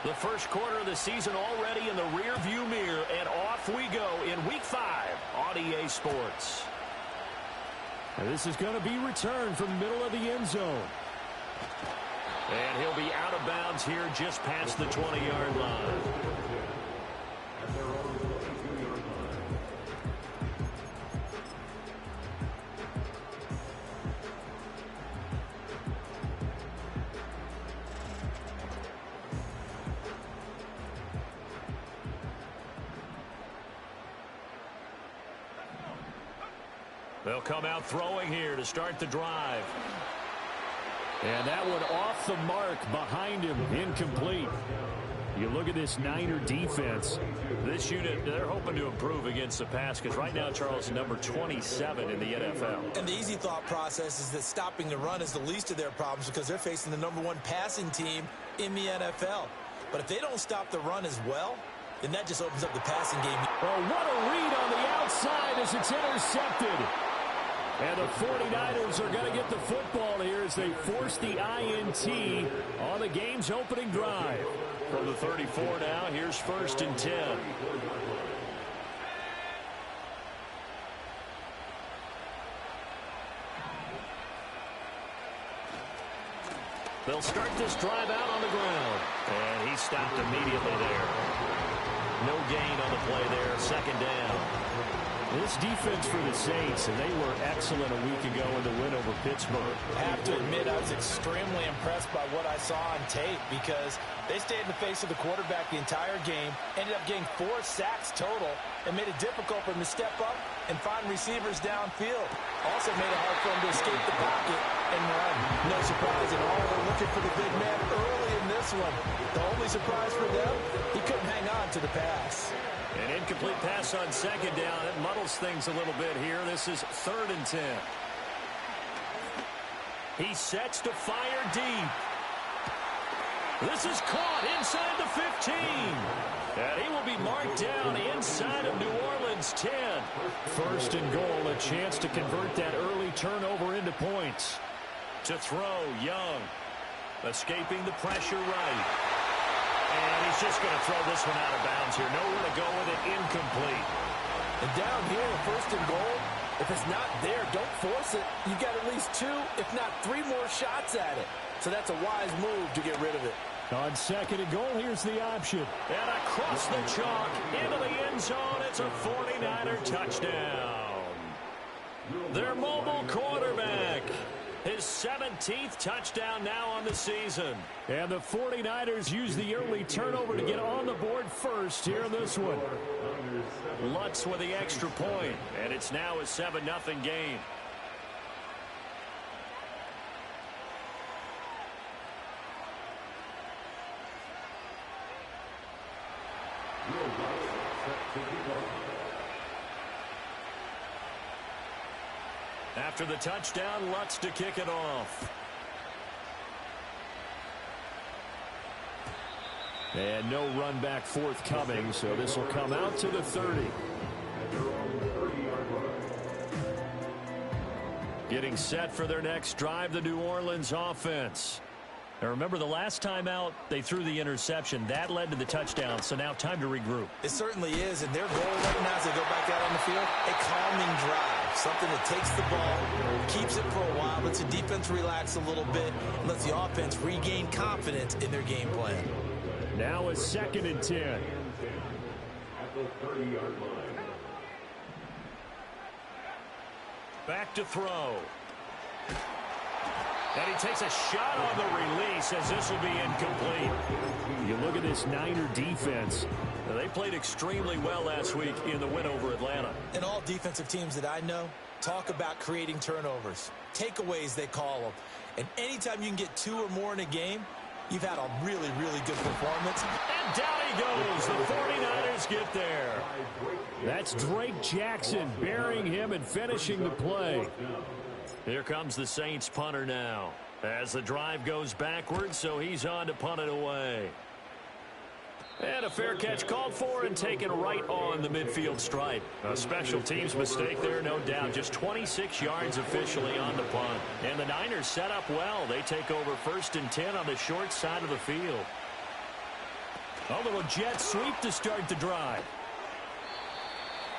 The first quarter of the season already in the rearview mirror, and off we go in Week 5 on EA Sports. And this is going to be returned from the middle of the end zone. And he'll be out of bounds here just past the 20-yard line. They'll come out throwing here to start the drive. And that one off the mark behind him, incomplete. You look at this Niner defense. This unit, they're hoping to improve against the pass because right now, Charles, number 27 in the NFL. And the easy thought process is that stopping the run is the least of their problems because they're facing the #1 passing team in the NFL. But if they don't stop the run as well, then that just opens up the passing game. Oh, what a read on the outside as it's intercepted. And the 49ers are going to get the football here as they force the INT on the game's opening drive. From the 34 now, here's 1st and 10. They'll start this drive out on the ground. And he stopped immediately there. No gain on the play there, 2nd down. This defense for the Saints, and they were excellent a week ago in the win over Pittsburgh. I have to admit, I was extremely impressed by what I saw on tape because they stayed in the face of the quarterback the entire game, ended up getting 4 sacks total, and made it difficult for him to step up and find receivers downfield. Also made it hard for him to escape the pocket and run. No surprise at all. They're looking for the big man early in this one. The only surprise for them, he couldn't hang on to the pass. An incomplete pass on 2nd down. It muddles things a little bit here. This is 3rd and 10. He sets to fire deep. This is caught inside the 15. And he will be marked down inside of New Orleans 10. 1st and goal, a chance to convert that early turnover into points. To throw, Young. Escaping the pressure right. And he's just going to throw this one out of bounds here. Nowhere to go with it, incomplete. And down here, 1st and goal, if it's not there, don't force it. You've got at least 2, if not 3 more shots at it. So that's a wise move to get rid of it. On 2nd and goal, here's the option. And across the chalk, into the end zone, it's a 49er touchdown. Their mobile quarterback. His 17th touchdown now on the season. And the 49ers use the early turnover to get on the board first here in this one. Lutz with the extra point, and it's now a 7-0 game. After the touchdown, Lutz to kick it off. And no run back forthcoming, so this will come out to the 30. Getting set for their next drive, the New Orleans offense. Now remember, the last time out, they threw the interception. That led to the touchdown, so now time to regroup. It certainly is, and their goal right now as they go back out on the field, a calming drive. Something that takes the ball, keeps it for a while, lets the defense relax a little bit, and lets the offense regain confidence in their game plan. Now a 2nd and 10. At the 30-yard line. Back to throw. And he takes a shot on the release as this will be incomplete. You look at this Niner defense. Now, they played extremely well last week in the win over Atlanta. And all defensive teams that I know talk about creating turnovers. Takeaways, they call them. And anytime you can get 2 or more in a game, you've had a really, really good performance. And down he goes. The 49ers get there. That's Drake Jackson burying him and finishing the play. Here comes the Saints punter now. As the drive goes backwards, so he's on to punt it away. And a fair catch called for and taken right on the midfield stripe. A special teams mistake there, no doubt. Just 26 yards officially on the punt. And the Niners set up well. They take over 1st and 10 on the short side of the field. A little jet sweep to start the drive.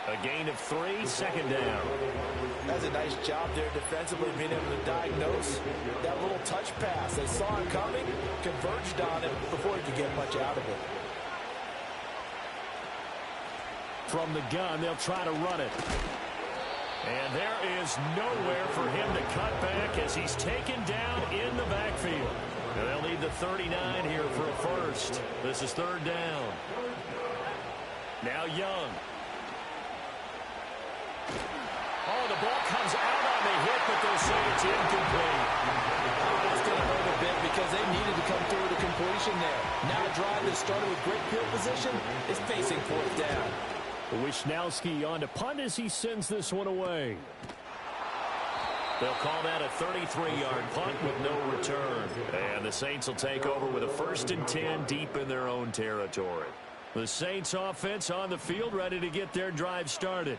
A gain of 3, 2nd down. That's a nice job there defensively, being able to diagnose that little touch pass. They saw it coming, converged on it before he could get much out of it. From the gun, they'll try to run it. And there is nowhere for him to cut back as he's taken down in the backfield. And they'll need the 39 here for a first. This is 3rd down. Now Young. Oh, the ball comes out on the hit, but they'll say it's incomplete. That's going to hurt a bit because they needed to come through with a completion there. Now a drive that started with great field position is facing 4th down. Wisnowski on to punt as he sends this one away. They'll call that a 33-yard punt with no return. And the Saints will take over with a 1st and 10 deep in their own territory. The Saints offense on the field ready to get their drive started.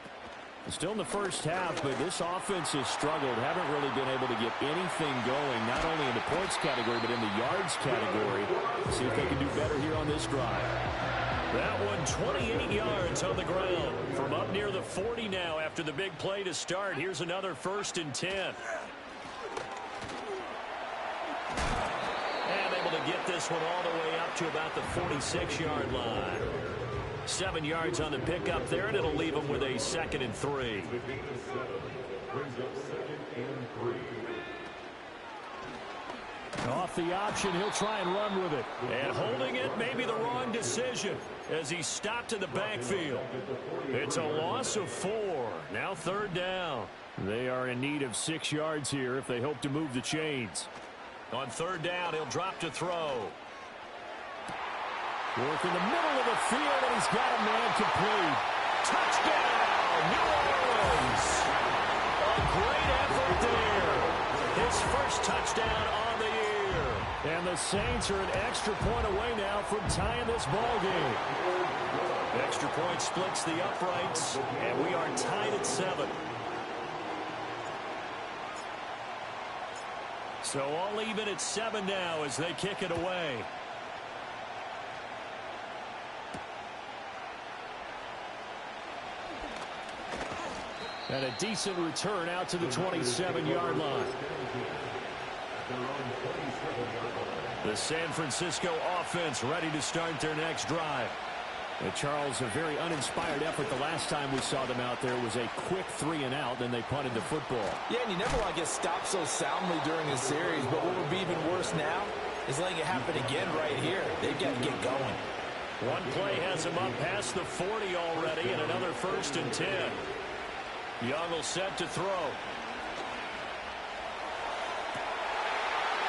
Still in the first half, but this offense has struggled. Haven't really been able to get anything going, not only in the points category, but in the yards category. See if they can do better here on this drive. That one 28 yards on the ground. From up near the 40 now after the big play to start. Here's another 1st and 10. And able to get this one all the way up to about the 46-yard line. 7 yards on the pickup there, and it'll leave them with a 2nd and 3. Off the option, he'll try and run with it. And holding it may be the wrong decision as he stopped in the backfield. It's a loss of 4. Now 3rd down. They are in need of 6 yards here if they hope to move the chains. On 3rd down, he'll drop to throw. Work in the middle of the field, and he's got a man complete. Touchdown, New Orleans. A great effort there. His first touchdown on the year. And the Saints are an extra point away now from tying this ball game. Extra point splits the uprights, and we are tied at 7. So all even at 7 now as they kick it away. And a decent return out to the 27-yard line. The San Francisco offense ready to start their next drive. Charles, a very uninspired effort. The last time we saw them out there was a quick 3-and-out, then they punted the football. Yeah, and you never want to get stopped so soundly during a series, but what would be even worse now is letting it happen again right here. They've got to get going. One play has them up past the 40 already, and another 1st and 10. Young will set to throw.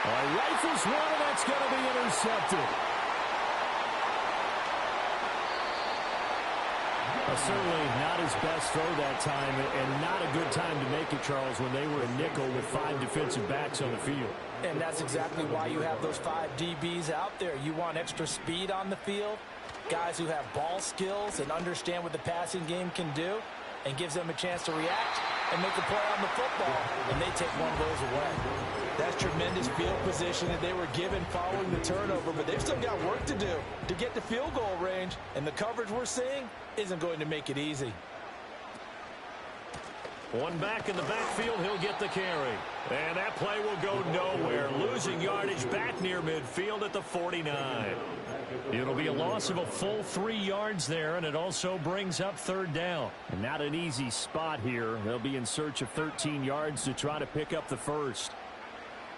Rifles one, and that's going to be intercepted. Certainly not his best throw that time, and not a good time to make it, Charles, when they were a nickel with 5 defensive backs on the field. And that's exactly why you have those 5 DBs out there. You want extra speed on the field, guys who have ball skills and understand what the passing game can do, and gives them a chance to react and make a play on the football, and they take one of those away. That's tremendous field position that they were given following the turnover, but they've still got work to do to get to field goal range, and the coverage we're seeing isn't going to make it easy. One back in the backfield, he'll get the carry. And that play will go nowhere. Losing yardage back near midfield at the 49. It'll be a loss of a full 3 yards there, and it also brings up 3rd down. And not an easy spot here. They'll be in search of 13 yards to try to pick up the first.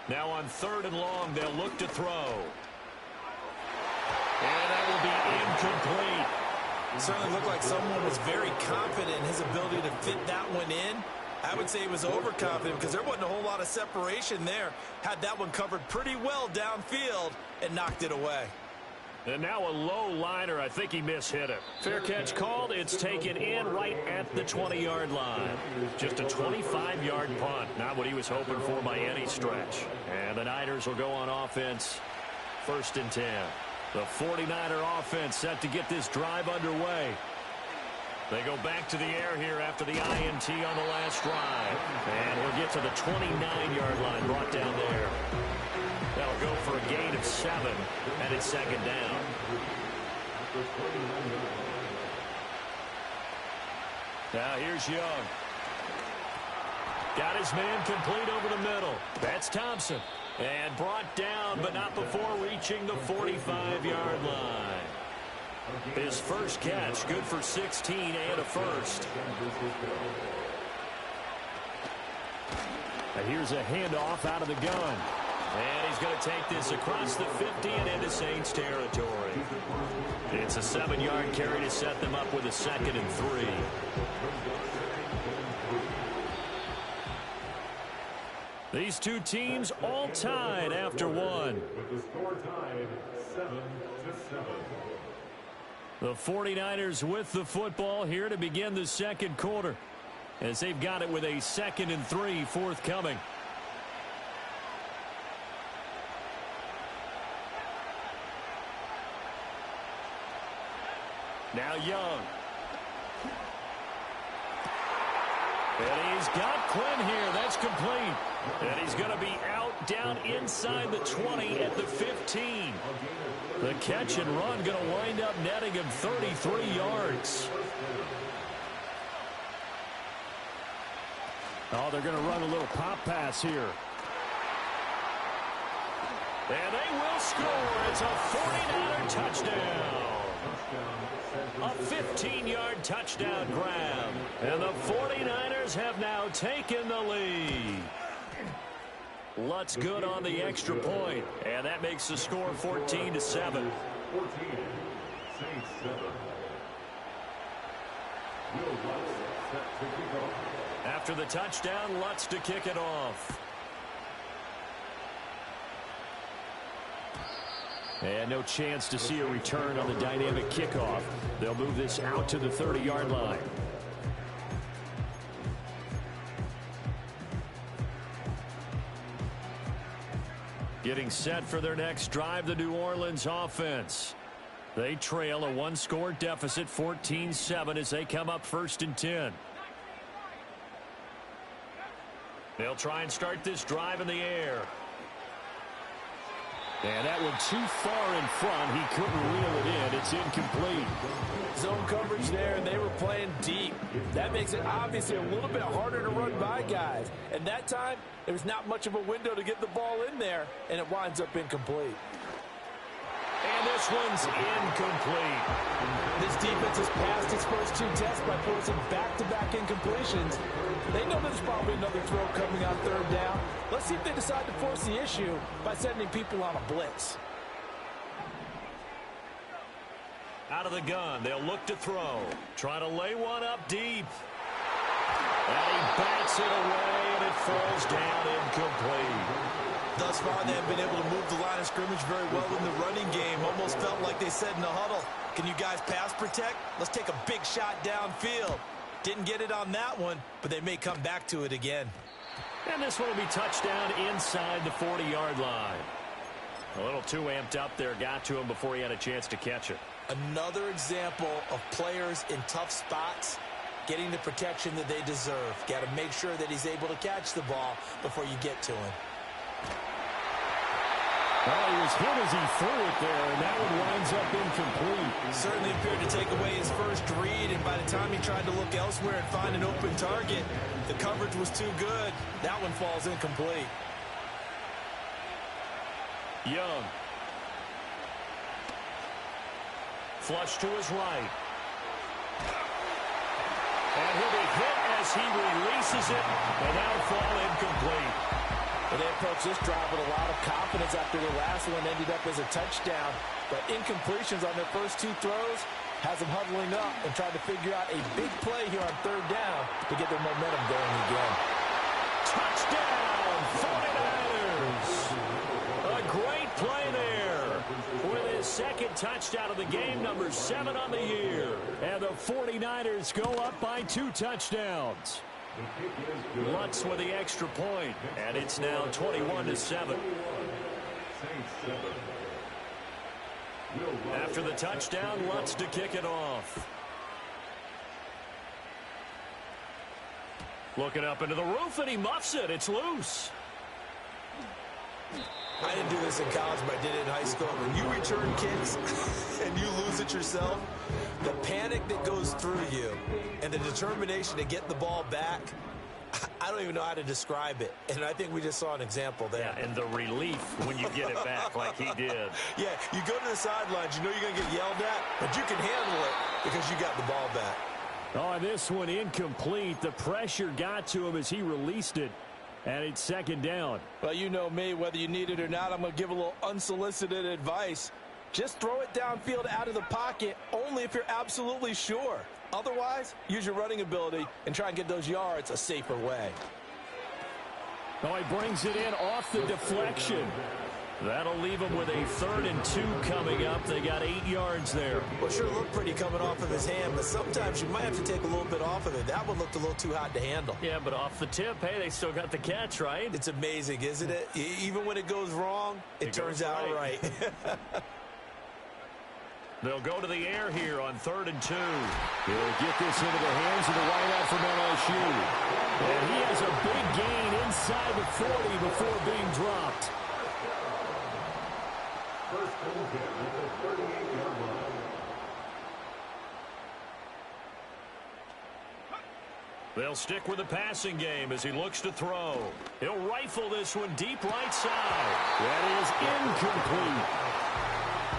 Now on 3rd and long, they'll look to throw. And that will be incomplete. It certainly looked like someone was very confident in his ability to fit that one in. I would say he was overconfident because there wasn't a whole lot of separation there. Had that one covered pretty well downfield and knocked it away. And now a low liner. I think he mishit it. Fair catch called. It's taken in right at the 20-yard line. Just a 25-yard punt. Not what he was hoping for by any stretch. And the Niners will go on offense. 1st and 10. The 49er offense set to get this drive underway. They go back to the air here after the INT on the last drive. And he'll get to the 29-yard line, brought down there. That'll go for a gain of 7, and it's second down. Now here's Young. Got his man complete over the middle. That's Thompson. And brought down, but not before reaching the 45-yard line. His first catch, good for 16 and a first. And here's a handoff out of the gun. And he's going to take this across the 50 and into Saints territory. It's a 7-yard carry to set them up with a 2nd and 3. These two teams all tied after one. With the score tied 7-7. The 49ers with the football here to begin the second quarter, as they've got it with a 2nd and 3 forthcoming. Now Young. And he's got Quinn here. That's complete. And he's going to be out down inside the 20 at the 15. The catch and run going to wind up netting him 33 yards. Oh, they're going to run a little pop pass here. And they will score. It's a 49er touchdown. A 15-yard touchdown grab. And the 49ers have now taken the lead. Lutz good on the extra point. And that makes the score 14-7. 14. Saints 7. Will Lutz set to kick off. After the touchdown, Lutz to kick it off. And no chance to see a return on the dynamic kickoff. They'll move this out to the 30-yard line. Getting set for their next drive, the New Orleans offense. They trail a 1-score deficit, 14-7, as they come up 1st and 10. They'll try and start this drive in the air. And that one too far in front. He couldn't reel it in. It's incomplete. Zone coverage there, and they were playing deep. That makes it obviously a little bit harder to run by guys. And that time, there was not much of a window to get the ball in there, and it winds up incomplete. And this one's incomplete. This defense has passed its first 2 tests by forcing back-to-back incompletions. They know there's probably another throw coming on 3rd down. Let's see if they decide to force the issue by sending people on a blitz. Out of the gun, they'll look to throw. Trying to lay one up deep. And he bats it away, and it falls down incomplete. Thus far, they have been able to move the line of scrimmage very well in the running game. Almost felt like they said in the huddle, can you guys pass protect? Let's take a big shot downfield. Didn't get it on that one, but they may come back to it again. And this one will be touchdown inside the 40-yard line. A little too amped up there, got to him before he had a chance to catch it. Another example of players in tough spots getting the protection that they deserve. Got to make sure that he's able to catch the ball before you get to him. Well, he was hit as he threw it there, and that one winds up incomplete. Certainly appeared to take away his first read, and by the time he tried to look elsewhere and find an open target, the coverage was too good. That one falls incomplete. Young. Flush to his right. And he'll be hit as he releases it, and that'll fall incomplete. Well, they approached this drive with a lot of confidence after the last one ended up as a touchdown. But incompletions on their first 2 throws has them huddling up and trying to figure out a big play here on 3rd down to get their momentum going again. Touchdown, 49ers! A great play there with his 2nd touchdown of the game, number 7 on the year. And the 49ers go up by 2 touchdowns. Lutz with the extra point, and it's now 21-7. After the touchdown, Lutz to kick it off. Looking up into the roof, and he muffs it. It's loose. I didn't do this in college, but I did it in high school. When you return kicks and you lose it yourself, the panic that goes through you and the determination to get the ball back, I don't even know how to describe it. And I think we just saw an example there. Yeah, and the relief when you get it back like he did. Yeah, you go to the sidelines, you know you're going to get yelled at, but you can handle it because you got the ball back. Oh, this one incomplete. The pressure got to him as he released it. And it's second down. Well, you know me, whether you need it or not, I'm going to give a little unsolicited advice. Just throw it downfield out of the pocket only if you're absolutely sure. Otherwise, use your running ability and try and get those yards a safer way. Oh, he brings it in off the deflection. That'll leave him with a 3rd and 2 coming up. They got 8 yards there. Well, sure looked pretty coming off of his hand, but sometimes you might have to take a little bit off of it. That one looked a little too hot to handle. Yeah, but off the tip, hey, they still got the catch, right? It's amazing, isn't it? Even when it goes wrong, it turns out right. They'll go to the air here on 3rd and 2. He'll get this into the hands of the wideout from LSU. And he has a big gain inside the 40 before being dropped. First and 10 at the 38-yard line. They'll stick with the passing game as he looks to throw. He'll rifle this one deep right side. That is incomplete.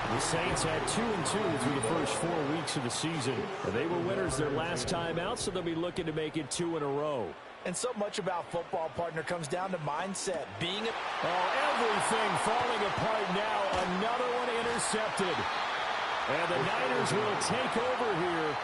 The Saints had 2-2 through the first 4 weeks of the season. They were winners their last time out, so they'll be looking to make it 2 in a row. And so much about football, partner, comes down to mindset. Everything falling apart now. Another one intercepted. And the Niners will take over here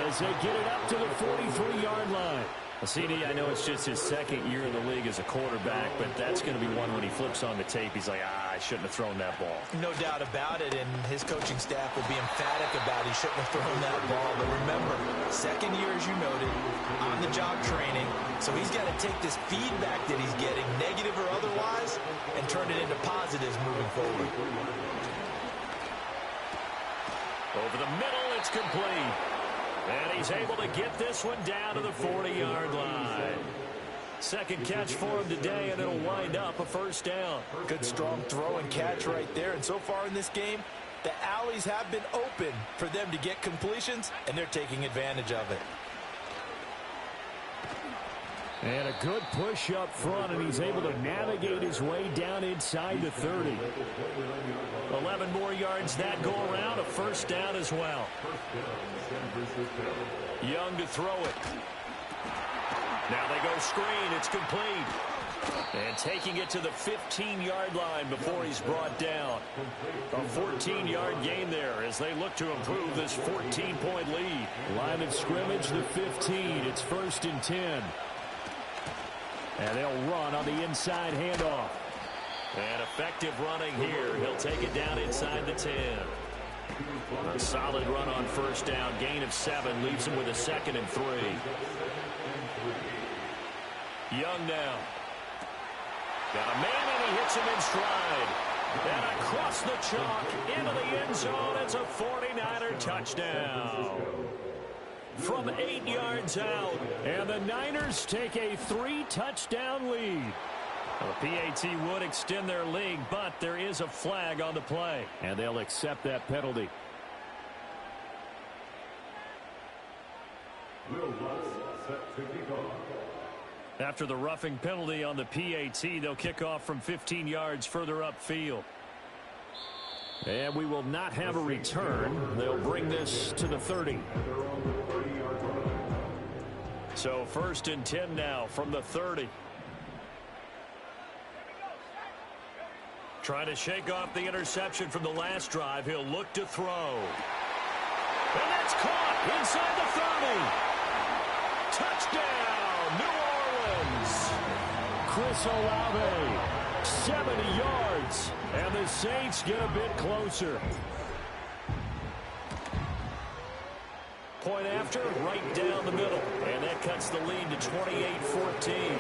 as they get it up to the 43-yard line. CD, I know it's just his 2nd year in the league as a quarterback, but that's going to be one when he flips on the tape. He's like, I shouldn't have thrown that ball. No doubt about it, and his coaching staff will be emphatic about he shouldn't have thrown that ball. But remember, 2nd year, as you noted, on-the-job training. So he's got to take this feedback that he's getting, negative or otherwise, and turn it into positives moving forward. Over the middle, it's complete. And he's able to get this one down to the 40-yard line. 2nd catch for him today, and it'll wind up a 1st down. Good, strong throw and catch right there. And so far in this game, the alleys have been open for them to get completions, and they're taking advantage of it. And a good push up front, and he's able to navigate his way down inside the 30. 11 more yards that go around, a 1st down as well. Young to throw it. Now they go screen. It's complete. And taking it to the 15-yard line before he's brought down. A 14-yard gain there as they look to improve this 14-point lead. Line of scrimmage, the 15. It's 1st and 10. And they'll run on the inside handoff. And effective running here. He'll take it down inside the 10. A solid run on 1st down. Gain of 7 leaves him with a 2nd and 3. Young now. Got a man, and he hits him in stride. And across the chalk into the end zone. It's a 49er touchdown. From 8 yards out. And the Niners take a 3-touchdown lead. Well, the PAT would extend their lead, but there is a flag on the play. And they'll accept that penalty. After the roughing penalty on the PAT, they'll kick off from 15 yards further upfield. And we will not have a return. They'll bring this to the 30. So 1st and 10 now from the 30. Trying to shake off the interception from the last drive. He'll look to throw. And that's caught inside the 30. Touchdown, New Orleans. Chris Olave, 70 yards. And the Saints get a bit closer. Point after, right down the middle. And that cuts the lead to 28-14.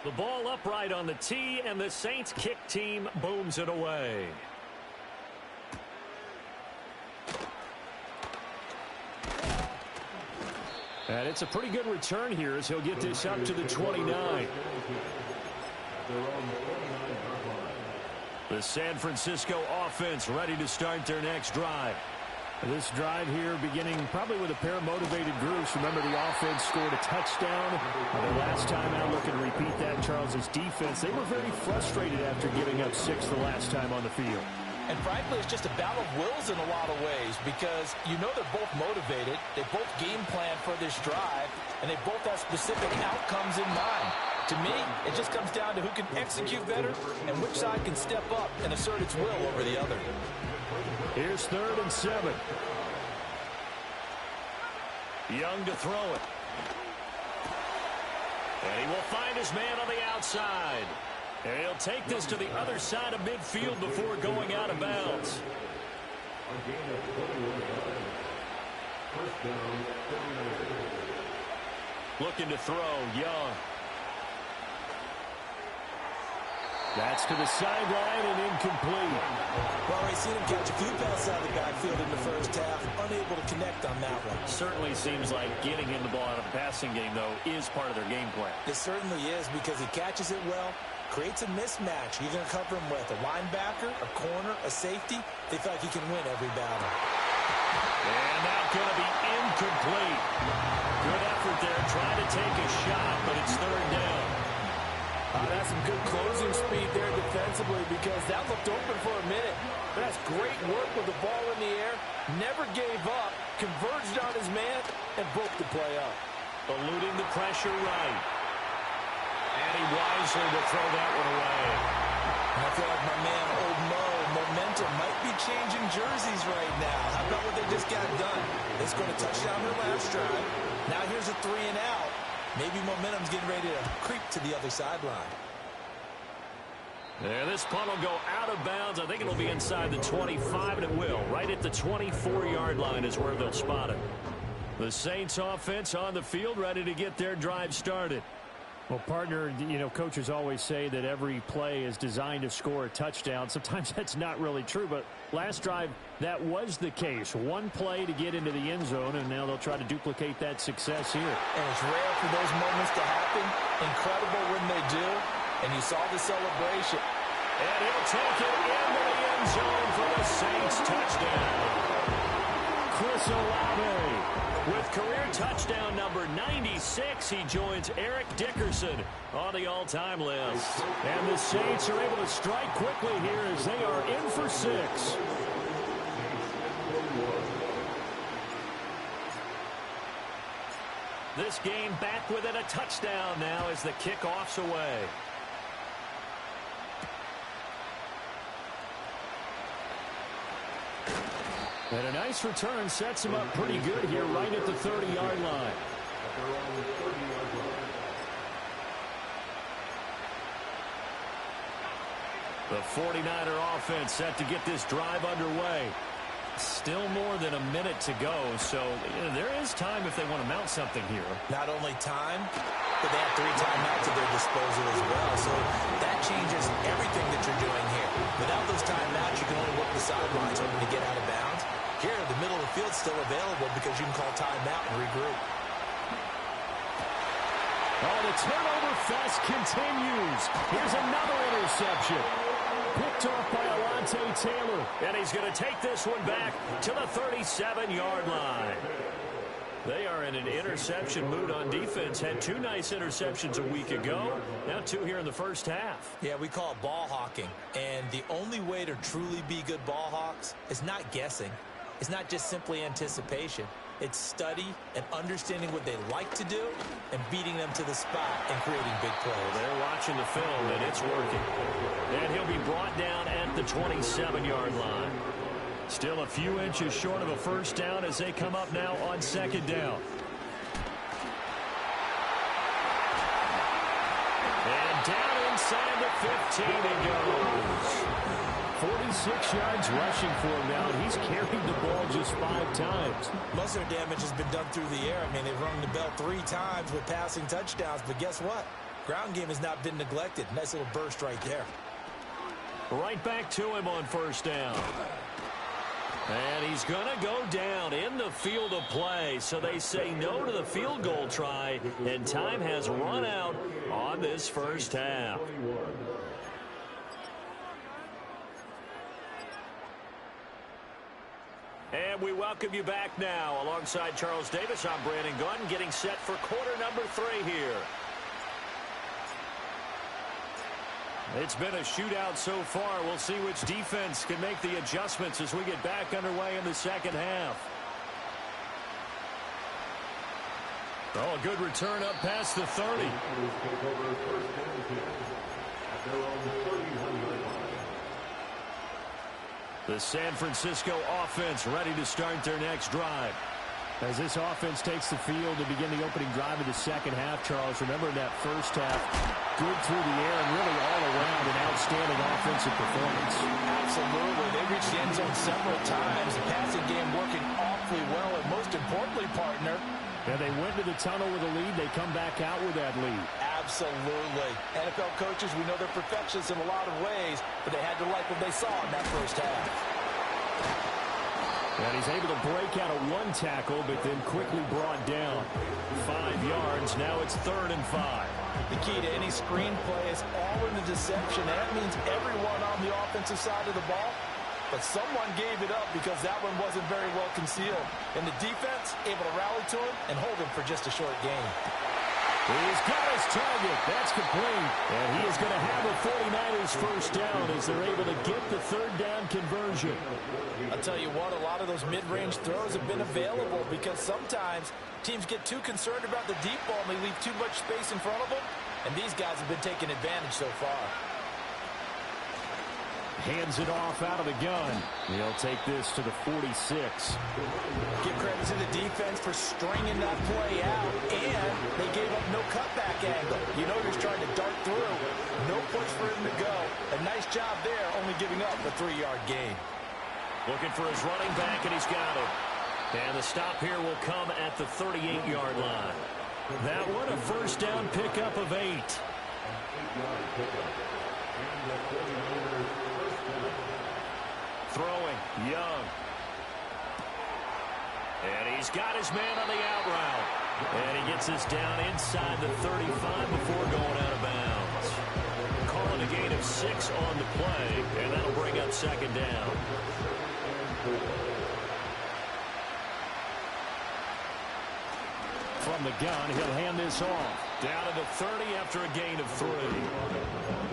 The ball upright on the tee, and the Saints kick team booms it away. And it's a pretty good return here as he'll get this up to the 29. The San Francisco offense ready to start their next drive. This drive here beginning probably with a pair of motivated groups. Remember, the offense scored a touchdown. The last time out, looking to repeat that, Charles's defense, they were very frustrated after giving up 6 the last time on the field. And frankly, it's just a battle of wills in a lot of ways because you know they're both motivated. They both game plan for this drive, and they both have specific outcomes in mind. To me, it just comes down to who can execute better and which side can step up and assert its will over the other. Here's 3rd and 7. Young to throw it. And he will find his man on the outside. And he'll take this to the other side of midfield before going out of bounds. Looking to throw, Young. That's to the sideline and incomplete. Well, we've seen him catch a few passes out of the backfield in the first half, unable to connect on that one. Certainly seems like getting him the ball out of the passing game, though, is part of their game plan. It certainly is because he catches it well, creates a mismatch. You're going to cover him with a linebacker, a corner, a safety. They feel like he can win every battle. And now going to be incomplete. Good effort there, trying to take a shot, but it's 3rd down. That's some good closing speed there defensively because that looked open for a minute. But that's great work with the ball in the air. Never gave up, converged on his man, and broke the play up. Eluding the pressure right. And he wisely will throw that one away. I feel like my man, Old Mo, momentum might be changing jerseys right now. How about what they just got done? They scored a touchdown their last drive. Now here's a 3 and out. Maybe momentum's getting ready to creep to the other sideline. Yeah, this punt will go out of bounds. I think it'll be inside the 25, and it will. Right at the 24-yard line is where they'll spot it. The Saints offense on the field ready to get their drive started. Well, partner, you know, coaches always say that every play is designed to score a touchdown. Sometimes that's not really true, but last drive, that was the case. One play to get into the end zone, and now they'll try to duplicate that success here. And it's rare for those moments to happen. Incredible when they do. And you saw the celebration. And he'll take it into the end zone for the Saints touchdown. Chris Olave. With career touchdown number 96, he joins Eric Dickerson on the all-time list. And the Saints are able to strike quickly here as they are in for 6. This game back within a touchdown now as the kickoff's away. And a nice return sets him up pretty good here right at the 30-yard line. The 49er offense set to get this drive underway. Still more than a minute to go, so there is time if they want to mount something here. Not only time, but they have 3 timeouts at their disposal as well. So that changes everything that you're doing here. Without those timeouts, you can only work the sidelines hoping to get out of bounds. Here, the middle of the field's still available because you can call timeout and regroup. Oh, the turnover fest continues. Here's another interception. Picked off by Alontae Taylor. And he's going to take this one back to the 37-yard line. They are in an interception mood on defense. Had 2 nice interceptions a week ago. Now 2 here in the first half. Yeah, we call it ball hawking. And the only way to truly be good ball hawks is not guessing. It's not just simply anticipation. It's study and understanding what they like to do and beating them to the spot and creating big plays. Well, they're watching the film, and it's working. And he'll be brought down at the 27-yard line. Still a few inches short of a first down as they come up now on 2nd down. And down inside the 15 it goes. 46 yards rushing for him now. He's carried the ball just 5 times. Most of their damage has been done through the air. I mean, they've rung the bell 3 times with passing touchdowns, but guess what? Ground game has not been neglected. Nice little burst right there. Right back to him on first down. And he's going to go down in the field of play. So they say no to the field goal try, and time has run out on this first half. And we welcome you back now. Alongside Charles Davis, I'm Brandon Gunn, getting set for quarter number 3 here. It's been a shootout so far. We'll see which defense can make the adjustments as we get back underway in the second half. Oh, a good return up past the 30. The San Francisco offense ready to start their next drive. As this offense takes the field to begin the opening drive of the second half, Charles, remember in that first half, good through the air and really all around an outstanding offensive performance. Absolutely. They reached the end zone several times. The passing game working awfully well, and most importantly, partner, and they went to the tunnel with a lead. They come back out with that lead. Absolutely. NFL coaches, we know they're perfectionists in a lot of ways, but they had to like what they saw in that first half. And he's able to break out of one tackle, but then quickly brought down. 5 yards. Now it's 3rd and 5. The key to any screen play is all in the deception. That means everyone on the offensive side of the ball, but someone gave it up because that one wasn't very well concealed. And the defense able to rally to him and hold him for just a short gain. He's got his target. That's complete. And he is going to have a 49ers first down as they're able to get the 3rd down conversion. I'll tell you what, a lot of those mid-range throws have been available because sometimes teams get too concerned about the deep ball and they leave too much space in front of them. And these guys have been taking advantage so far. Hands it off out of the gun. He'll take this to the 46. Give credit to the defense for stringing that play out, and they gave up no cutback angle. You know you're trying to dart through. No push for him to go. A nice job there, only giving up a 3-yard gain. Looking for his running back, and he's got him. And the stop here will come at the 38-yard line. That one, a first down pickup of 8. Throwing, Young. And he's got his man on the out route. And he gets this down inside the 35 before going out of bounds. Calling a gain of 6 on the play, and that'll bring up 2nd down. From the gun, he'll hand this off. Down to the 30 after a gain of 3.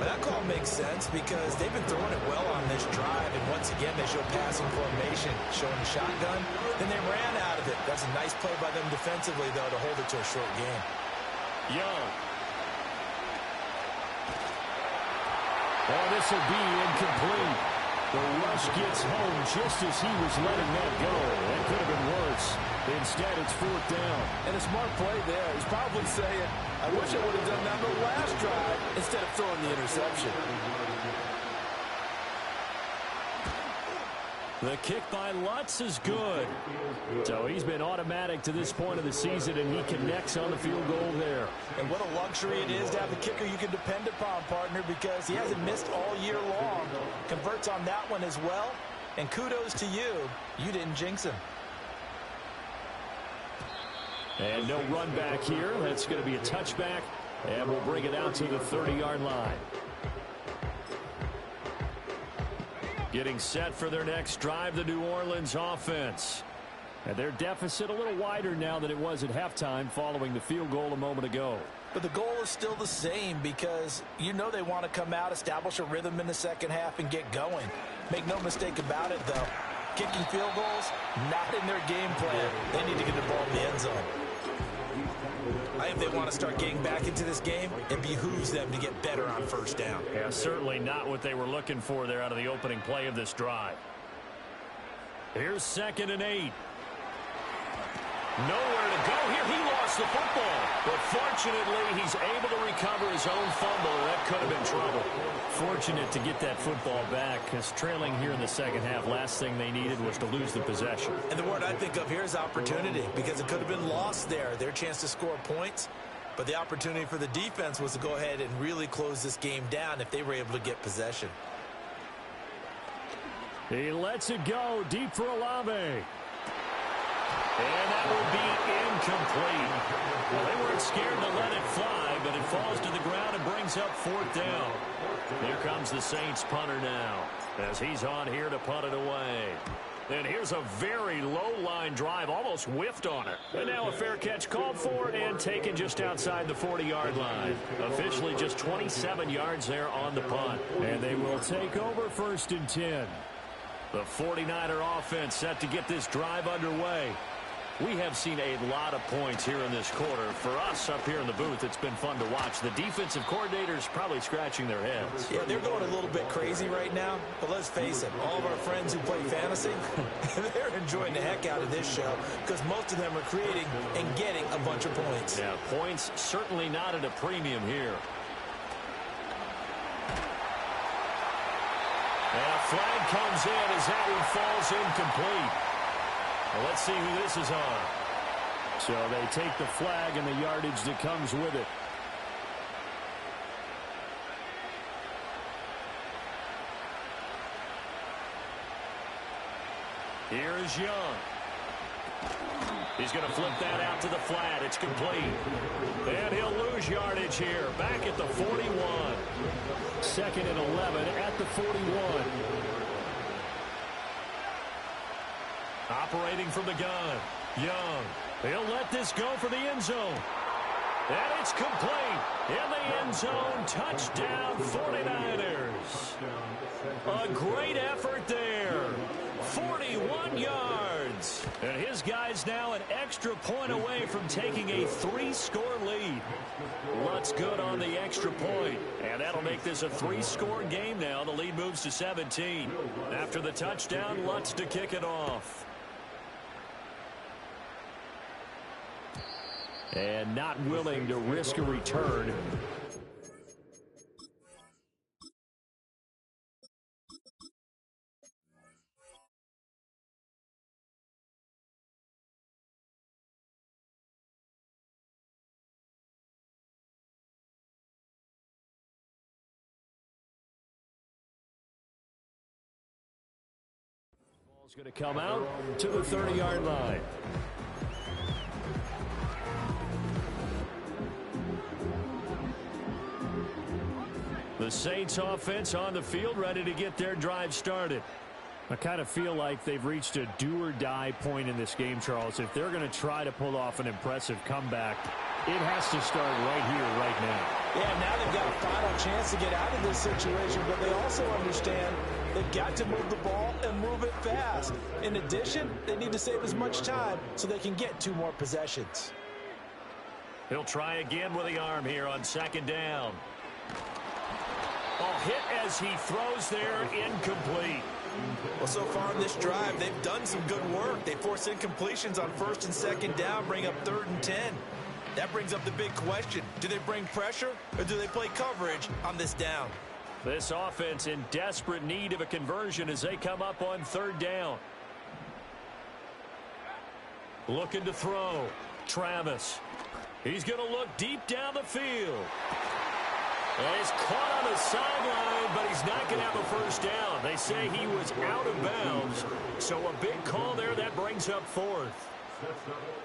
That call makes sense because they've been throwing it well on this drive, and once again they show passing formation, showing the shotgun. Then they ran out of it. That's a nice play by them defensively, though, to hold it to a short gain. Young. Oh, this will be incomplete. The rush gets home just as he was letting that go. That could have been worse. Instead, it's 4th down. And a smart play there. He's probably saying, I wish I would have done that the last drive instead of throwing the interception. The kick by Lutz is good. So he's been automatic to this point of the season, and he connects on the field goal there. And what a luxury it is to have a kicker you can depend upon, partner, because he hasn't missed all year long. Converts on that one as well. And kudos to you. You didn't jinx him. And no run back here. That's going to be a touchback, and we'll bring it out to the 30-yard line. Getting set for their next drive, the New Orleans offense. And their deficit a little wider now than it was at halftime following the field goal a moment ago. But the goal is still the same because you know they want to come out, establish a rhythm in the second half, and get going. Make no mistake about it, though. Kicking field goals, not in their game plan. They need to get the ball in the end zone. I think they want to start getting back into this game, it behooves them to get better on first down. Yeah, certainly not what they were looking for there out of the opening play of this drive. Here's 2nd and 8. Nowhere to go here. He lost the football. But fortunately, he's able to recover his own fumble. That could have been trouble. Fortunate to get that football back, because trailing here in the second half, last thing they needed was to lose the possession. And the word I think of here is opportunity, because it could have been lost there. Their chance to score points. But the opportunity for the defense was to go ahead and really close this game down if they were able to get possession. He lets it go deep for Olave. And that will be incomplete. Well, they weren't scared to let it fly, but it falls to the ground and brings up 4th down. Here comes the Saints punter now, as he's on here to punt it away. And here's a very low-line drive, almost whiffed on it. And now a fair catch called for and taken just outside the 40-yard line. Officially just 27 yards there on the punt. And they will take over 1st and 10. The 49er offense set to get this drive underway. We have seen a lot of points here in this quarter. For us up here in the booth, it's been fun to watch. The defensive coordinators probably scratching their heads. Yeah, they're going a little bit crazy right now. But let's face it, all of our friends who play fantasy, they're enjoying the heck out of this show because most of them are creating and getting a bunch of points. Yeah, points certainly not at a premium here. And a flag comes in as that one falls incomplete. Well, let's see who this is on. So they take the flag and the yardage that comes with it. Here is Young. He's going to flip that out to the flat. It's complete. And he'll lose yardage here. Back at the 41. 2nd and 11 at the 41. Operating from the gun. Young. He'll let this go for the end zone. And it's complete. In the end zone. Touchdown 49ers. A great effort there. 41 yards. And his guy's now an extra point away from taking a 3-score lead. Lutz good on the extra point. And that'll make this a 3-score game now. The lead moves to 17. After the touchdown, Lutz to kick it off. And not willing to risk a return. Ball's going to come out to the 30-yard line. The Saints offense on the field, ready to get their drive started. I kind of feel like they've reached a do-or-die point in this game, Charles. If they're going to try to pull off an impressive comeback, it has to start right here, right now. Yeah, now they've got a final chance to get out of this situation, but they also understand they've got to move the ball and move it fast. In addition, they need to save as much time so they can get 2 more possessions. He'll try again with the arm here on 2nd down. Oh, hit as he throws there, incomplete. Well, so far in this drive, they've done some good work. They force incompletions on 1st and 2nd down, bring up 3rd and 10. That brings up the big question. Do they bring pressure or do they play coverage on this down? This offense in desperate need of a conversion as they come up on 3rd down. Looking to throw. Travis. He's going to look deep down the field. And he's caught on the sideline, but he's not going to have a 1st down. They say he was out of bounds. So a big call there that brings up 4th.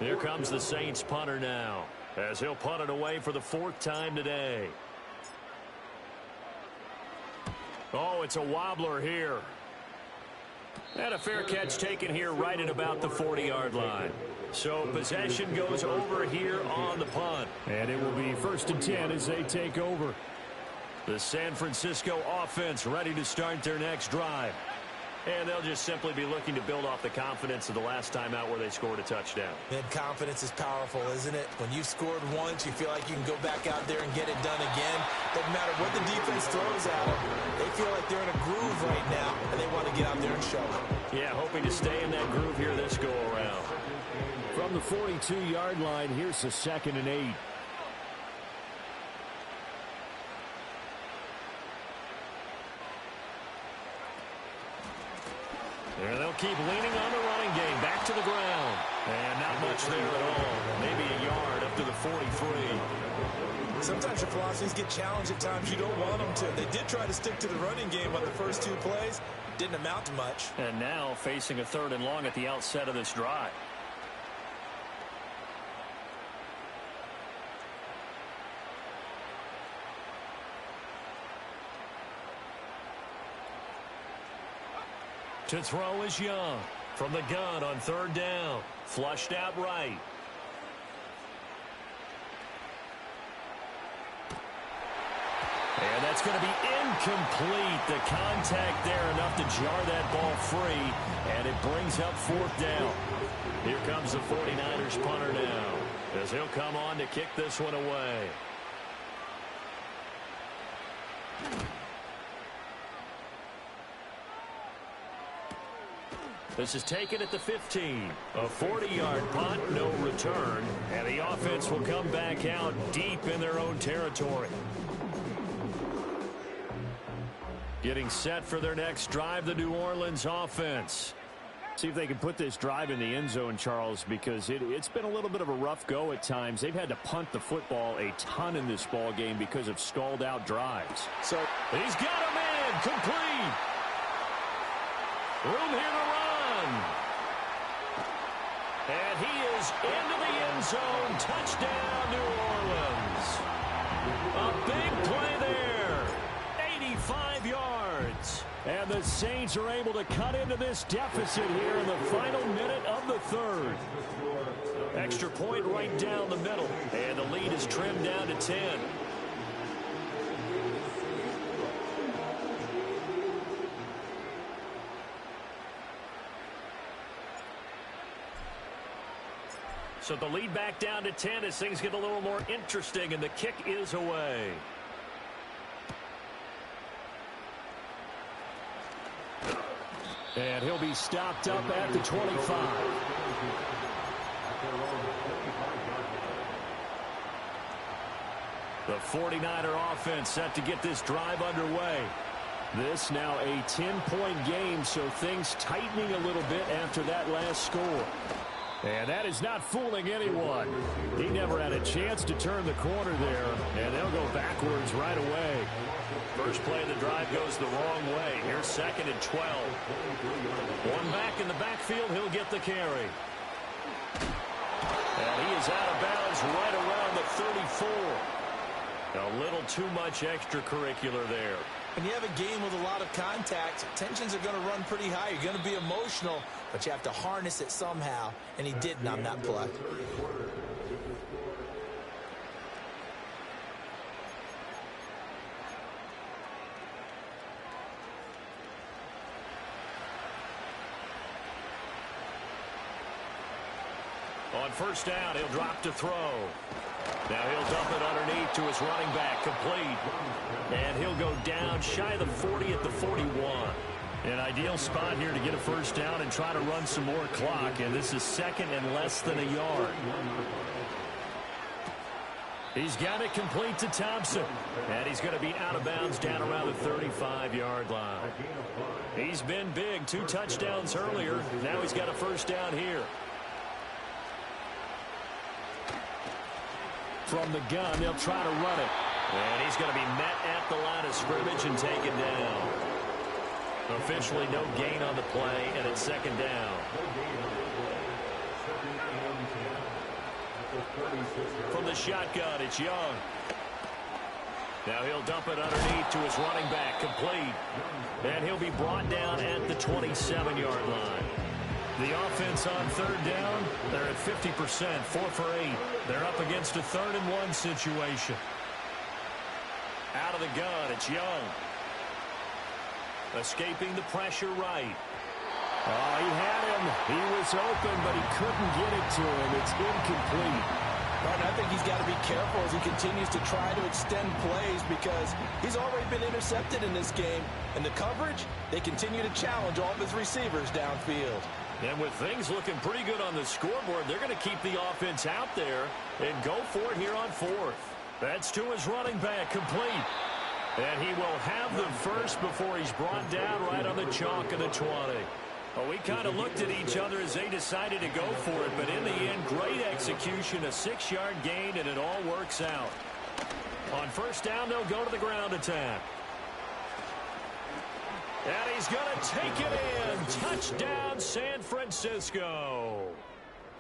Here comes the Saints punter now, as he'll punt it away for the 4th time today. Oh, it's a wobbler here. And a fair catch taken here right at about the 40-yard line. So possession goes over here on the punt. And it will be 1st and 10 as they take over. The San Francisco offense ready to start their next drive. And they'll just simply be looking to build off the confidence of the last time out where they scored a touchdown. And confidence is powerful, isn't it? When you've scored once, you feel like you can go back out there and get it done again. Doesn't matter what the defense throws at them. They feel like they're in a groove right now, and they want to get out there and show it. Yeah, hoping to stay in that groove here this go-around. From the 42-yard line, here's the 2nd and 8. And they'll keep leaning on the running game. Back to the ground. And not much there at all. Maybe a yard up to the 43. Sometimes your philosophies get challenged at times you don't want them to. They did try to stick to the running game on the first 2 plays. Didn't amount to much. And now facing a 3rd and long at the outset of this drive. To throw is Young. From the gun on 3rd down. Flushed out right. And that's going to be incomplete. The contact there enough to jar that ball free. And it brings up 4th down. Here comes the 49ers punter now, as he'll come on to kick this one away. This is taken at the 15. A 40-yard punt, no return. And the offense will come back out deep in their own territory. Getting set for their next drive, the New Orleans offense. See if they can put this drive in the end zone, Charles, because it's been a little bit of a rough go at times. They've had to punt the football a ton in this ball game because of stalled out drives. So he's got him in, complete. Room here to run. And he is into the end zone. Touchdown, New Orleans. A big play there. 85 yards. And the Saints are able to cut into this deficit here in the final minute of the 3rd. Extra point right down the middle. And the lead is trimmed down to 10. So the lead back down to 10 as things get a little more interesting, and the kick is away. And he'll be stopped up at the 25. The 49er offense set to get this drive underway. This now a 10-point game, so things tightening a little bit after that last score. And that is not fooling anyone. He never had a chance to turn the corner there, and they'll go backwards right away. First play of the drive goes the wrong way. Here's 2nd and 12. One back in the backfield, he'll get the carry. And he is out of bounds right around the 34. A little too much extracurricular there. When you have a game with a lot of contact, tensions are going to run pretty high. You're going to be emotional, but you have to harness it somehow, and he didn't on that play. On 1st down, he'll drop to throw. Now he'll dump it underneath to his running back, complete. And he'll go down shy of the 40 at the 41. An ideal spot here to get a 1st down and try to run some more clock. And this is 2nd and less than a yard. He's got it complete to Thompson. And he's going to be out of bounds down around the 35-yard line. He's been big, 2 touchdowns earlier. Now he's got a 1st down here. From the gun, they'll try to run it. And he's going to be met at the line of scrimmage and taken down. Officially no gain on the play, and it's 2nd down. From the shotgun, it's Young. Now he'll dump it underneath to his running back, complete. And he'll be brought down at the 27-yard line. The offense on 3rd down, they're at 50%, 4 for 8. They're up against a 3rd and 1 situation. Out of the gun, it's Young. Escaping the pressure right. Oh, he had him. He was open, but he couldn't get it to him. It's incomplete. But I think he's got to be careful as he continues to try to extend plays because he's already been intercepted in this game. And the coverage, they continue to challenge all of his receivers downfield. And with things looking pretty good on the scoreboard, they're going to keep the offense out there and go for it here on 4th. That's to his running back, complete. And he will have the 1st before he's brought down right on the chalk of the 20. Well, we kind of looked at each other as they decided to go for it, but in the end, great execution, a 6-yard gain, and it all works out. On first down, they'll go to the ground attack. And he's going to take it in. Touchdown, San Francisco.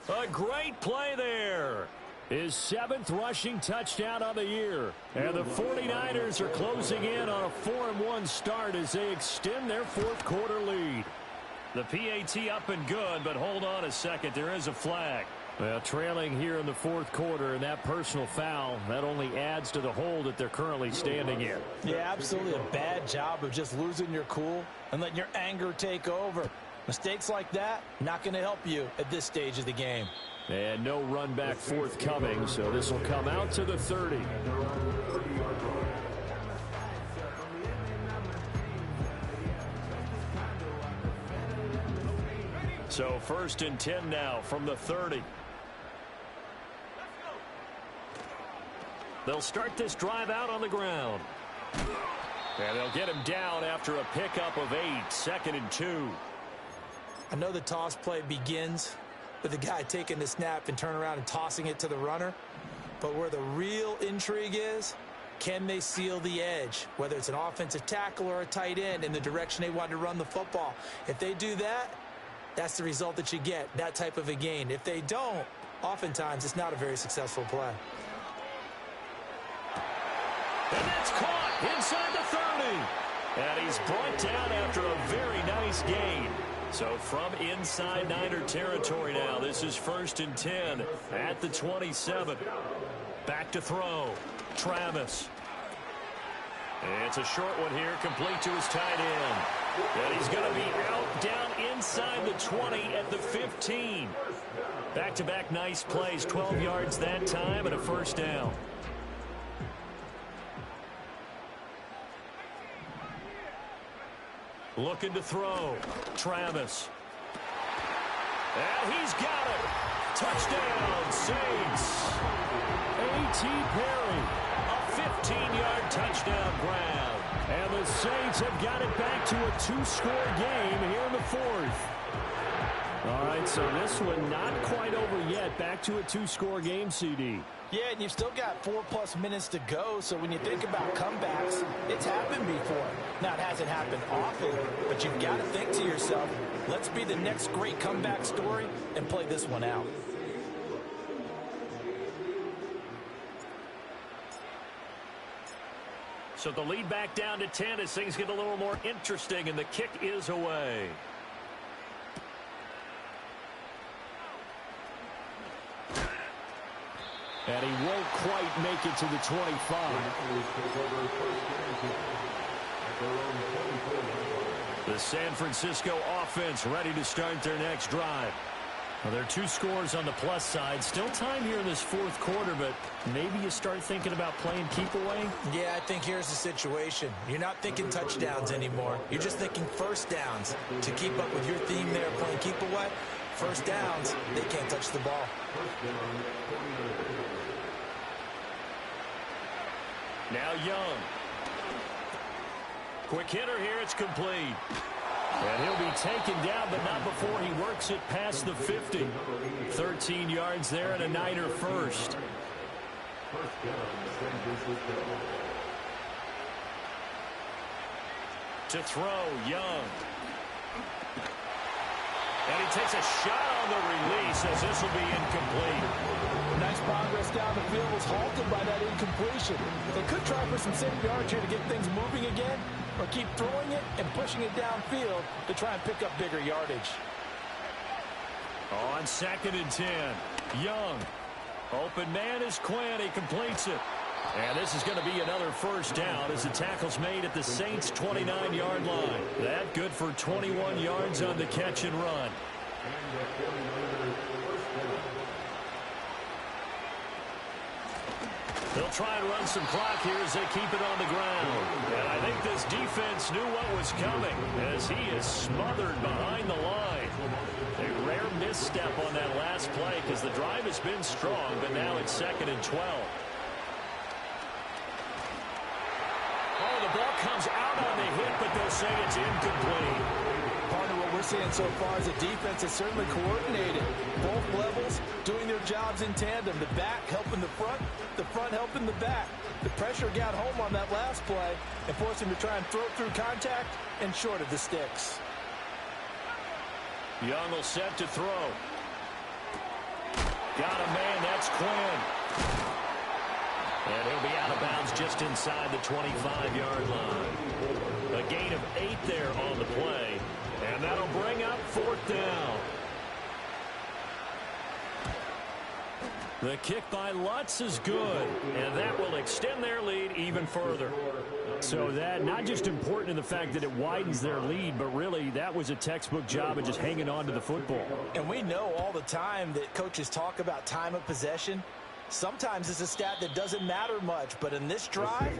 A great play there. His 7th rushing touchdown of the year. And the 49ers are closing in on a 4-1 start as they extend their 4th quarter lead. The PAT up and good, but hold on a second. There is a flag. Well, trailing here in the 4th quarter, and that personal foul, that only adds to the hole that they're currently standing in. Yeah, absolutely a bad job of just losing your cool and letting your anger take over. Mistakes like that, not going to help you at this stage of the game. And no run back forthcoming, so this will come out to the 30. So 1st and 10 now from the 30. They'll start this drive out on the ground. And they'll get him down after a pickup of 8, 2nd and 2. I know the toss play begins with the guy taking the snap and turn around and tossing it to the runner. But where the real intrigue is, can they seal the edge? Whether it's an offensive tackle or a tight end in the direction they want to run the football. If they do that, that's the result that you get, that type of a gain. If they don't, oftentimes it's not a very successful play. And that's caught inside the 30. And he's brought down after a very nice gain. So from inside Niner territory now, this is 1st and 10 at the 27. Back to throw. Travis. It's a short one here, complete to his tight end. And he's going to be out down inside the 20 at the 15. Back-to-back nice plays, 12 yards that time and a 1st down. Looking to throw. Travis. And he's got it. Touchdown, Saints. A.T. Perry. A 15-yard touchdown grab. And the Saints have got it back to a 2-score game here in the 4th. All right, so this one not quite over yet. Back to a 2-score game, CD. Yeah, and you've still got 4+ minutes to go, so when you think about comebacks, it's happened before. Now, it hasn't happened often, but you've got to think to yourself, let's be the next great comeback story and play this one out. So the lead back down to 10 as things get a little more interesting, and the kick is away. And he won't quite make it to the 25. The San Francisco offense ready to start their next drive. Well, there are 2 scores on the plus side. Still time here in this 4th quarter, but maybe you start thinking about playing keep away? Yeah, I think here's the situation. You're not thinking touchdowns anymore. You're just thinking 1st downs. To keep up with your theme there, playing keep away, 1st downs, they can't touch the ball. Now Young. Quick hitter here, it's complete. And he'll be taken down, but not before he works it past the 50. 13 yards there and a Niner 1st. To throw, Young. And he takes a shot on the release as this will be incomplete. Nice progress down the field was halted by that incompletion. They could try for some safe yards here to get things moving again, or keep throwing it and pushing it downfield to try and pick up bigger yardage. On 2nd and 10, Young. Open man is Quinn. He completes it. And this is going to be another 1st down as the tackle's made at the Saints' 29-yard line. That good for 21 yards on the catch and run. They'll try and run some clock here as they keep it on the ground. And I think this defense knew what was coming as he is smothered behind the line. A rare misstep on that last play because the drive has been strong, but now it's 2nd and 12. Oh, the ball comes out on the hit, but they'll say it's incomplete. Partner, what we're seeing so far is a defense that's certainly coordinated. Both levels doing their jobs in tandem. The back helping the front helping the back. The pressure got home on that last play and forced him to try and throw through contact and short of the sticks. Young will set to throw. Got a man, that's Quinn. And he'll be out of bounds just inside the 25-yard line. A gain of 8 there on the play. And that'll bring up 4th down. The kick by Lutz is good, and that will extend their lead even further. So that not just important in the fact that it widens their lead, but really that was a textbook job of just hanging on to the football. And we know all the time that coaches talk about time of possession. Sometimes it's a stat that doesn't matter much, but in this drive,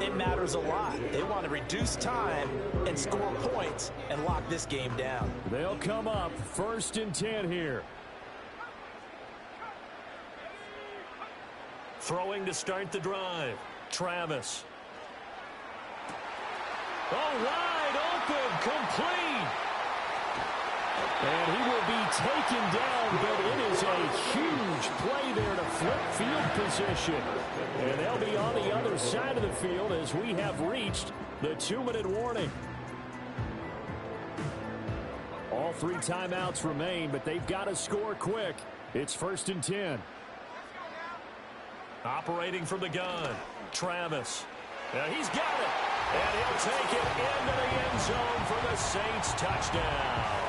it matters a lot. They want to reduce time and score points and lock this game down. They'll come up 1st and 10 here. Throwing to start the drive. Travis. Oh, wide open, complete. And he will be taken down, but it is a huge play there to flip field position. And they'll be on the other side of the field as we have reached the 2-minute warning. All 3 timeouts remain, but they've got to score quick. It's 1st and 10. Operating from the gun, Travis. He's got it. And he'll take it into the end zone for the Saints touchdown.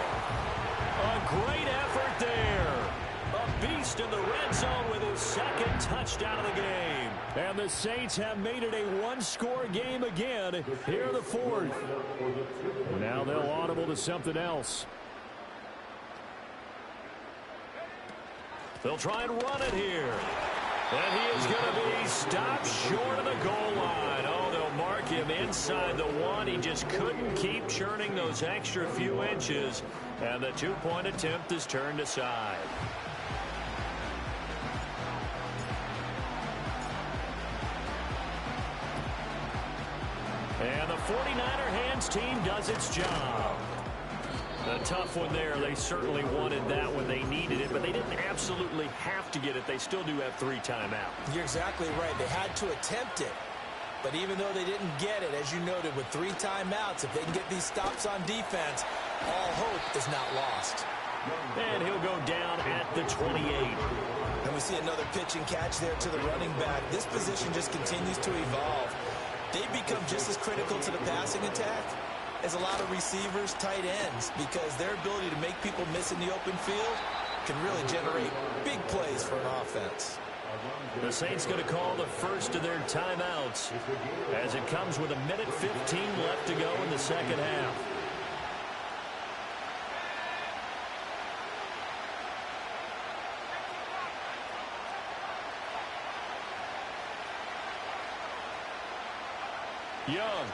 A great effort there. A beast in the red zone with his 2nd touchdown of the game. And the Saints have made it a 1-score game again here in the 4th. Now they'll audible to something else. They'll try and run it here. And he is going to be stopped short of the goal line. Oh, they'll mark him inside the 1. He just couldn't keep churning those extra few inches. And the 2-point attempt is turned aside. And the 49er hands team does its job. A tough one there. They certainly wanted that when they needed it, but they didn't absolutely have to get it. They still do have 3 timeouts. You're exactly right. They had to attempt it. But even though they didn't get it, as you noted, with 3 timeouts, if they can get these stops on defense, all hope is not lost. And he'll go down at the 28. And we see another pitch and catch there to the running back. This position just continues to evolve. They become just as critical to the passing attack as a lot of receivers, tight ends, because their ability to make people miss in the open field can really generate big plays for an offense. The Saints going to call the first of their timeouts as it comes with 1:15 left to go in the 2nd half. Young.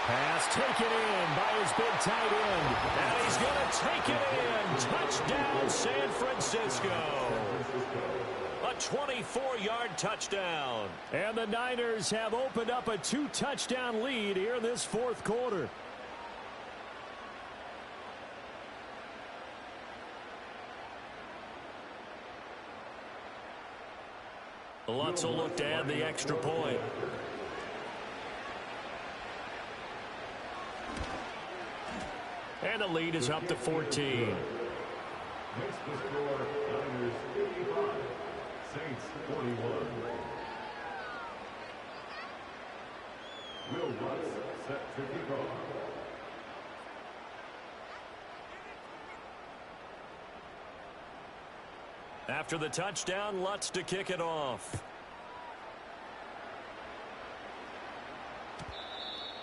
Pass taken in by his big tight end. And he's going to take it in. Touchdown, San Francisco. A 24-yard touchdown. And the Niners have opened up a 2-touchdown lead here in this 4th quarter. Lutz will look to add the extra point. And the lead is up to 14. Makes the score Niners 85, Saints 41. Will Lutz set to kick off. After the touchdown, Lutz to kick it off.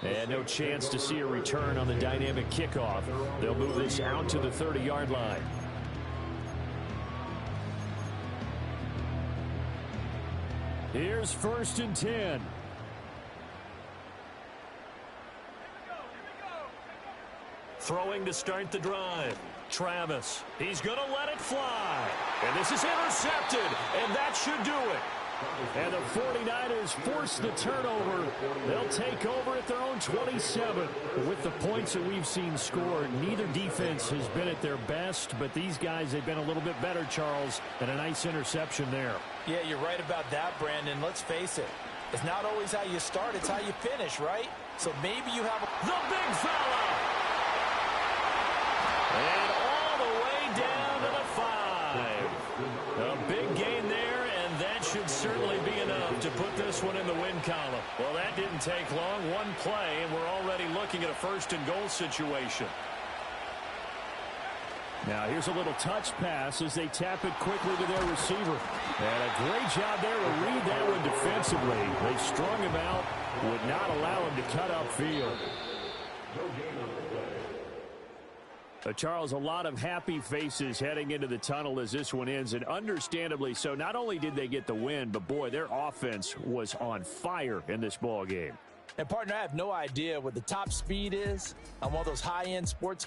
And no chance to see a return on the dynamic kickoff. They'll move this out to the 30-yard line. Here's 1st and 10. Throwing to start the drive. Travis. He's going to let it fly. And this is intercepted. And that should do it. And the 49ers force the turnover. They'll take over at their own 27. With the points that we've seen scored, neither defense has been at their best, but these guys, they've been a little bit better, Charles, and a nice interception there. Yeah, you're right about that, Brandon. Let's face it. It's not always how you start, it's how you finish, right? So maybe you have the big fella. And all the way down to the 5. A big gain there, and that should certainly be enough to put this one in the win column. Well, that didn't take long. One play, and we're already looking at a first-and-goal situation. Now here's a little touch pass as they tap it quickly to their receiver. And a great job there to read that one defensively. They strung him out, would not allow him to cut upfield. Charles, a lot of happy faces heading into the tunnel as this one ends, and understandably so. Not only did they get the win, but boy, their offense was on fire in this ball game. And partner, I have no idea what the top speed is on one of those high-end sports